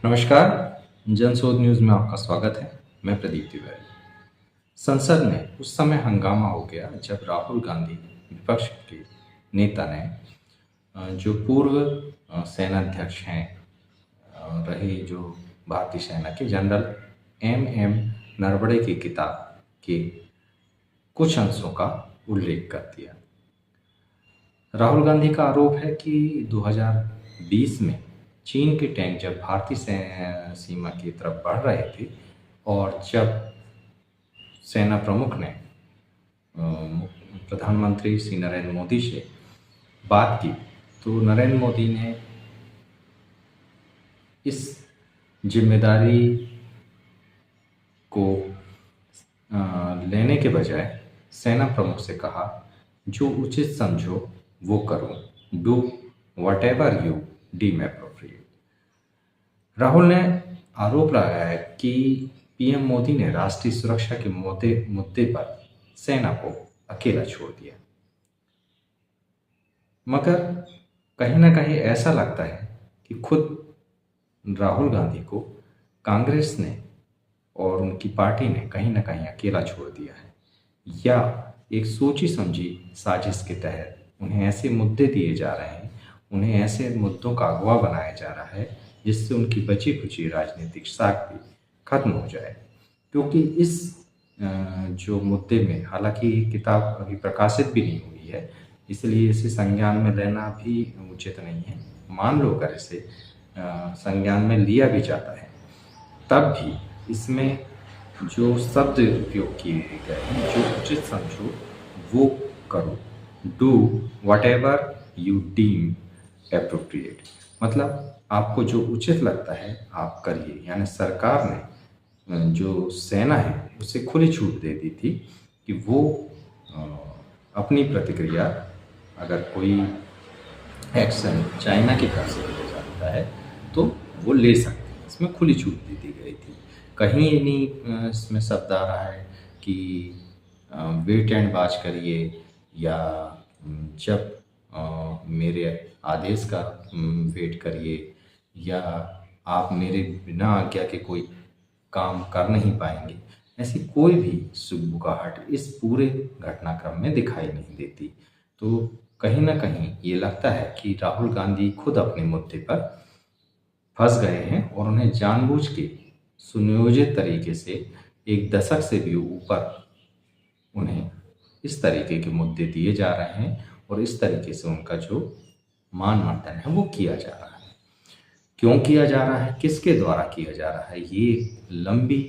नमस्कार। जनशोध न्यूज़ में आपका स्वागत है। मैं प्रदीप तिवारी। संसद में उस समय हंगामा हो गया जब राहुल गांधी विपक्ष के नेता ने जो पूर्व सेनाध्यक्ष हैं रहे जो भारतीय सेना के जनरल एम नरवणे की किताब के कुछ अंशों का उल्लेख कर दिया। राहुल गांधी का आरोप है कि 2020 में चीन के टैंक जब भारतीय सीमा की तरफ बढ़ रहे थे और जब सेना प्रमुख ने प्रधानमंत्री श्री नरेंद्र मोदी से बात की तो नरेंद्र मोदी ने इस जिम्मेदारी को लेने के बजाय सेना प्रमुख से कहा, जो उचित समझो वो करो, do whatever you deem appropriate. Rahul ने आरोप लगाया है कि पीएम मोदी ने राष्ट्रीय सुरक्षा के मुद्दे पर सेना को अकेला छोड़ दिया। मगर कहीं ना कहीं ऐसा लगता है कि खुद राहुल गांधी को कांग्रेस ने और उनकी पार्टी ने कहीं ना कहीं अकेला छोड़ दिया है, या एक सोची समझी साजिश के तहत उन्हें ऐसे मुद्दे दिए जा रहे हैं, उन्हें ऐसे मुद्दों का अगवा बनाया जा रहा है जिससे उनकी बची खुची राजनीतिक साख भी खत्म हो जाए। क्योंकि इस जो मुद्दे में, हालांकि किताब अभी प्रकाशित भी नहीं हुई है, इसलिए इसे संज्ञान में लेना भी उचित नहीं है। मान लो अगर इसे संज्ञान में लिया भी जाता है तब भी इसमें जो शब्द उपयोग किए गए हैं, जो उचित समझो वो करो, do whatever you deem appropriate, मतलब आपको जो उचित लगता है आप करिए। यानी सरकार ने जो सेना है उसे खुली छूट दे दी थी कि वो अपनी प्रतिक्रिया, अगर कोई एक्शन चाइना की तरफ से लिया जाता है तो वो ले सकते हैं, इसमें खुली छूट दे दी गई थी। कहीं ये नहीं इसमें शब्द आ रहा है कि वेट एंड वॉच करिए, या जब मेरे आदेश का वेट करिए, या आप मेरे बिना आज्ञा के कोई काम कर नहीं पाएंगे। ऐसी कोई भी सुगबुगाहट इस पूरे घटनाक्रम में दिखाई नहीं देती। तो कहीं ना कहीं ये लगता है कि राहुल गांधी खुद अपने मुद्दे पर फंस गए हैं और उन्हें जानबूझ के सुनियोजित तरीके से एक दशक से भी ऊपर उन्हें इस तरीके के मुद्दे दिए जा रहे हैं और इस तरीके से उनका जो मान मर्दन है वो किया जा रहा है। क्यों किया जा रहा है, किसके द्वारा किया जा रहा है, ये लंबी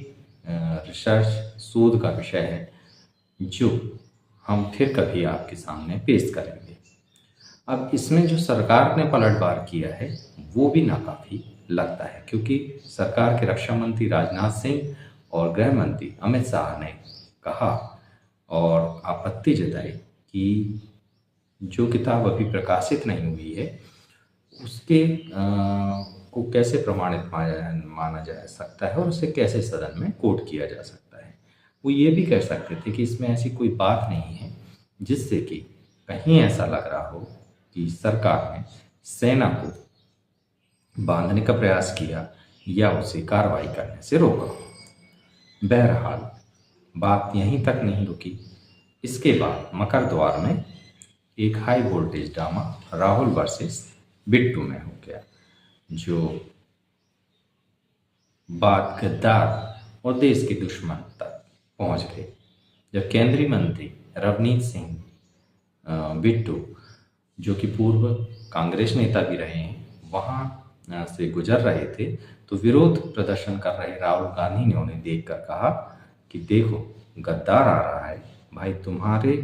रिसर्च शोध का विषय है जो हम फिर कभी आपके सामने पेश करेंगे। अब इसमें जो सरकार ने पलटवार किया है वो भी नाकाफी लगता है, क्योंकि सरकार के रक्षा मंत्री राजनाथ सिंह और गृह मंत्री अमित शाह ने कहा और आपत्ति जताई कि जो किताब अभी प्रकाशित नहीं हुई है उसके को कैसे प्रमाणित माना जा सकता है और उसे कैसे सदन में कोट किया जा सकता है। वो ये भी कह सकते थे कि इसमें ऐसी कोई बात नहीं है जिससे कि कहीं ऐसा लग रहा हो कि सरकार ने सेना को बांधने का प्रयास किया या उसे कार्रवाई करने से रोका। बहरहाल बात यहीं तक नहीं रुकी। इसके बाद मकरद्वार में एक high voltage drama Rahul versus Bittu में हो गया, जो बात गद्दार और देश के दुश्मन तक पहुंच गई। जब केंद्रीय मंत्री रवनीत सिंह बिट्टू, जो कि पूर्व कांग्रेस नेता भी रहे हैं, वहां से गुजर रहे थे तो विरोध प्रदर्शन कर रहे राहुल गांधी ने उन्हें देखकर कहा कि देखो गद्दार आ रहा है भाई, तुम्हारे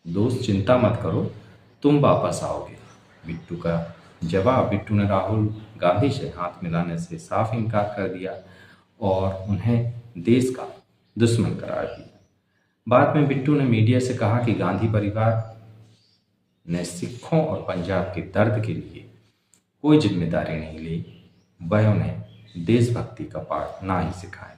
दोस्त चिंता मत करो, तुम वापस आओगे। बिट्टू का जवाब, बिट्टू ने राहुल गांधी से हाथ मिलाने से साफ इनकार कर दिया और उन्हें देश का दुश्मन करार दिया। बाद में बिट्टू ने मीडिया से कहा कि गांधी परिवार ने सिखों और पंजाब के दर्द के लिए कोई जिम्मेदारी नहीं ली, वह उन्हें देशभक्ति का पाठ ना ही सिखाए।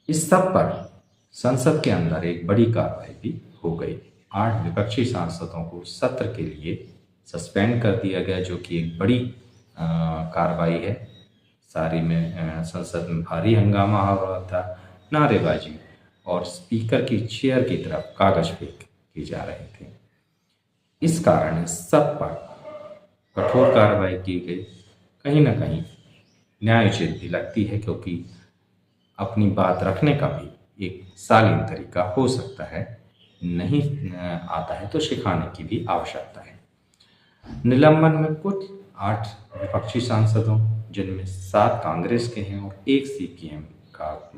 इस सब पर संसद के अंदर एक बड़ी कार्रवाई भी हो गई। 8 विपक्षी सांसदों को सत्र के लिए सस्पेंड कर दिया गया, जो कि एक बड़ी कार्रवाई है। सारी में संसद में भारी हंगामा हो रहा था, नारेबाजी और स्पीकर की चेयर की तरफ कागज फेंक की जा रहे थे। इस कारण सब पर कठोर कार्रवाई की गई। कहीं ना कहीं न्यायोचित भी लगती है, क्योंकि अपनी बात रखने का भी एक शालीन तरीका हो सकता है। नहीं आता है तो सिखाने की भी आवश्यकता है। निलंबन में कुछ 8 विपक्षी सांसदों, जिनमें 7 कांग्रेस के हैं और 1 सीपीएम का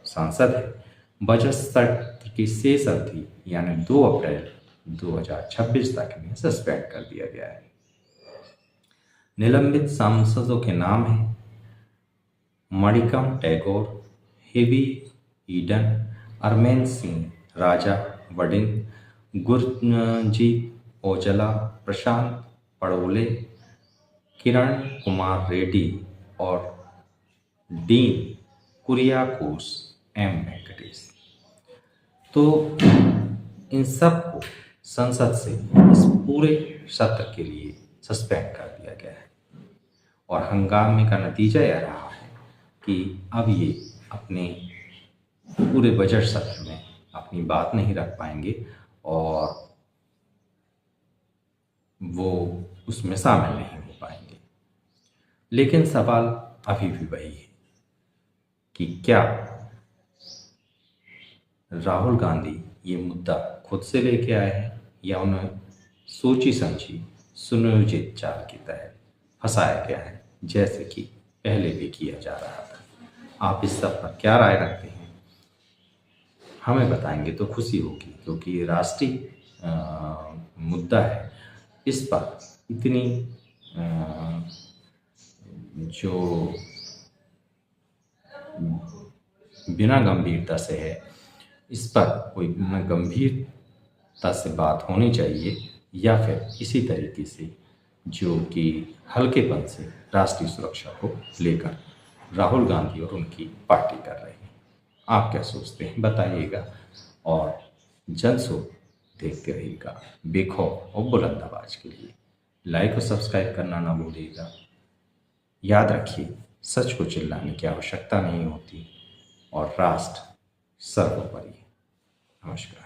सांसद है, बजट सत्र की शेष अवधि यानी 2 अप्रैल 2026 तक इन्हें सस्पेंड कर दिया गया है। निलंबित सांसदों के नाम हैं मणिकम टैगोर, हेवी ईडन, अरमेन सिंह, राजा वडिन, गुरजीत औजला, प्रशांत पड़ोले, किरण कुमार रेड्डी और डीन कुरियाकोस एम वेंकटेश। तो इन सब को संसद से इस पूरे सत्र के लिए सस्पेंड कर दिया गया है और हंगामे का नतीजा यह रहा है कि अब ये अपने पूरे बजट सत्र में अपनी बात नहीं रख पाएंगे और वो उसमें शामिल नहीं हो पाएंगे। लेकिन सवाल अभी भी वही है कि क्या राहुल गांधी ये मुद्दा खुद से लेके आए हैं या उन्हें सोची समझी सुनियोजित चाल के तहत फंसाया गया है, जैसे कि पहले भी किया जा रहा था। आप इस सब पर क्या राय रखते हैं, हमें बताएंगे तो खुशी होगी, क्योंकि ये राष्ट्रीय मुद्दा है। इस पर इतनी जो बिना गंभीरता से है, इस पर कोई गंभीरता से बात होनी चाहिए, या फिर इसी तरीके से जो कि हल्केपन से राष्ट्रीय सुरक्षा को लेकर राहुल गांधी और उनकी पार्टी कर रही है। आप क्या सोचते हैं बताइएगा, और जनसुख देखते रहिएगा बेखौफ और बुलंद आवाज के लिए। लाइक और सब्सक्राइब करना ना भूलिएगा। याद रखिए, सच को चिल्लाने की आवश्यकता नहीं होती और राष्ट्र सर्वोपरि है। नमस्कार।